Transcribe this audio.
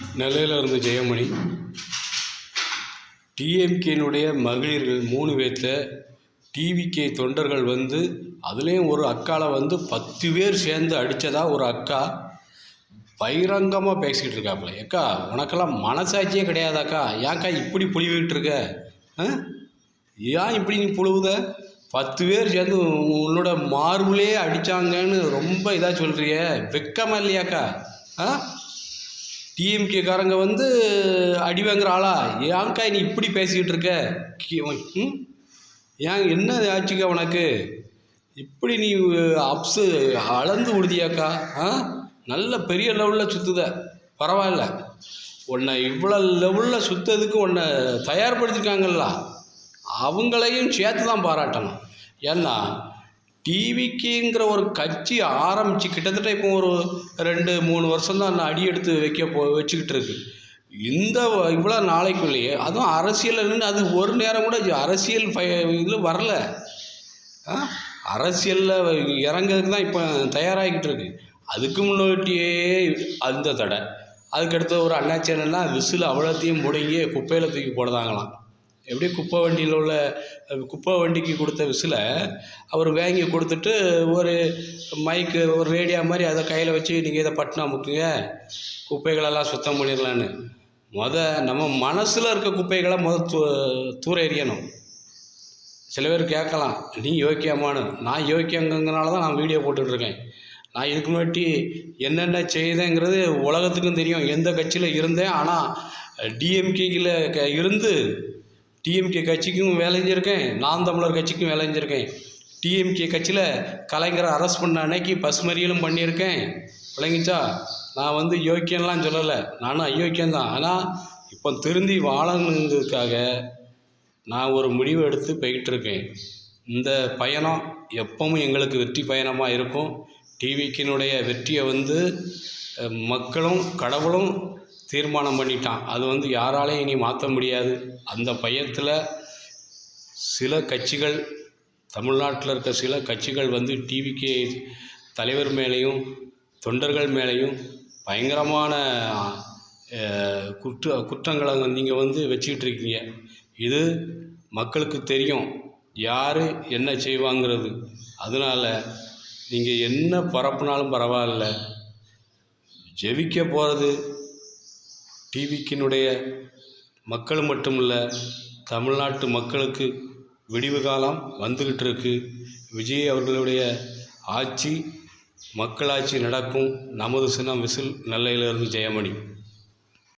நெல்லையில் இருந்து ஜெயமணி. டிஎம்கேனுடைய மகளிர்கள் 3 பேர்த்த டிவிகே தொண்டர்கள் வந்து அதுலேயும் ஒரு அக்காவை வந்து 10 பேர் சேர்ந்து அடித்ததா ஒரு அக்கா பகிரங்கமாக பேசிக்கிட்டு இருக்காப்புல. அக்கா உனக்கெல்லாம் மனசாட்சியே கிடையாதாக்கா? ஏன்க்கா இப்படி புழுவிக்கிட்டு இருக்க? ஏன் இப்படி நீ புழுவுத? 10 பேர் சேர்ந்து உன்னோட மார்பிளே அடித்தாங்கன்னு ரொம்ப இதாக சொல்கிறிய, வெக்கமா இல்லையாக்கா? டிஎம்கேக்காரங்க வந்து அடி வாங்குற ஆளா? ஏன்க்கா நீ இப்படி பேசிக்கிட்டு இருக்க? ஏன் என்ன ஆச்சுக்கா உனக்கு? இப்படி நீ அப்ஸு அளந்து விடுதியாக்கா? நல்ல பெரிய லெவலில் சுற்றுத, பரவாயில்ல. உன்னை இவ்வளோ லெவலில் சுற்றுறதுக்கு உன்னை தயார்படுத்திருக்காங்கல்ல, அவங்களையும் சேர்த்து தான் பாராட்டணும். ஏன்னா டிவிக்குங்கிற ஒரு கட்சி ஆரம்பித்து கிட்டத்தட்ட இப்போ ஒரு 2-3 வருஷம்தான் நான் அடி எடுத்து வச்சுக்கிட்டு இருக்கு. இந்த இவ்வளோ நாளைக்குள்ளேயே அதுவும் அரசியல் அது ஒரு நேரம் கூட அரசியல் இதில் வரல. அரசியலில் இறங்கிறதுக்கு தான் இப்போ தயாராகிக்கிட்டு இருக்கு. அதுக்கு முன்னாடியே அந்த தடை. அதுக்கடுத்து ஒரு அண்ணாச்சேனன்னா விசில் அவ்வளோத்தையும் முடங்கி குப்பையில் தூக்கி போடுதாங்களாம். எப்படி குப்பை வண்டிக்கு கொடுத்த விசிலை அவர் வாங்கி கொடுத்துட்டு ஒரு மைக்கு ஒரு ரேடியோ மாதிரி அதை கையில் வச்சு நீங்கள் இதை பட்டினா முக்குங்க, குப்பைகளெல்லாம் சுத்தம் பண்ணிடலான்னு. நம்ம மனசில் இருக்க குப்பைகளை தூர எறியணும். சில பேர் கேட்கலாம், நீ யோக்கியமானு. நான் யோக்கியங்கிறதுனால தான் நான் வீடியோ போட்டுட்ருக்கேன். நான் இதுக்கு முன்னாடி என்னென்ன செய்தேங்கிறது உலகத்துக்கும் தெரியும். எந்த கட்சியில் இருந்தேன், ஆனால் டிஎம்கேயில் இருந்து டிஎம்கே கட்சிக்கும் வேலை செஞ்சுருக்கேன், நாம் தமிழர் கட்சிக்கும் வேலை செஞ்சுருக்கேன். டிஎம்கே கட்சியில் கலைஞரை அரெஸ்ட் பண்ண அன்னைக்கு பசுமறியலும் பண்ணியிருக்கேன். விளங்கிச்சா? நான் வந்து யோக்கியம்லாம் சொல்லலை, நானும் அயோக்கியம்தான். ஆனால் இப்போ திருந்தி வாழணுங்கிறதுக்காக நான் ஒரு முடிவு எடுத்து போய்கிட்டுருக்கேன். இந்த பயணம் எப்பவும் எங்களுக்கு வெற்றி பயணமாக இருக்கும். டிவிக்கினுடைய வெற்றியை வந்து மக்களும் கடவுளும் தீர்மானம் பண்ணிட்டான். அது வந்து யாராலையும் இனி மாற்ற முடியாது. அந்த பயத்தில் சில கட்சிகள், தமிழ்நாட்டில் இருக்க சில கட்சிகள் வந்து டிவிகே தலைவர் மேலேயும் தொண்டர்கள் மேலேயும் பயங்கரமான குற்றங்களை நீங்கள் வந்து வச்சுக்கிட்டு இருக்கீங்க. இது மக்களுக்கு தெரியும் யார் என்ன செய்வாங்கிறது. அதனால் நீங்கள் என்ன பரப்புனாலும் பரவாயில்ல, ஜெயிக்க போகிறது டிவிக்கினுடைய மக்கள் மட்டும் இல்லை, தமிழ்நாட்டு மக்களுக்கு விடிவு காலம் வந்துக்கிட்டு இருக்கு. விஜய் அவர்களுடைய ஆட்சி மக்களாட்சி நடக்கும். நமது சின்னம் விசில். நெல்லையிலிருந்து ஜெயமணி.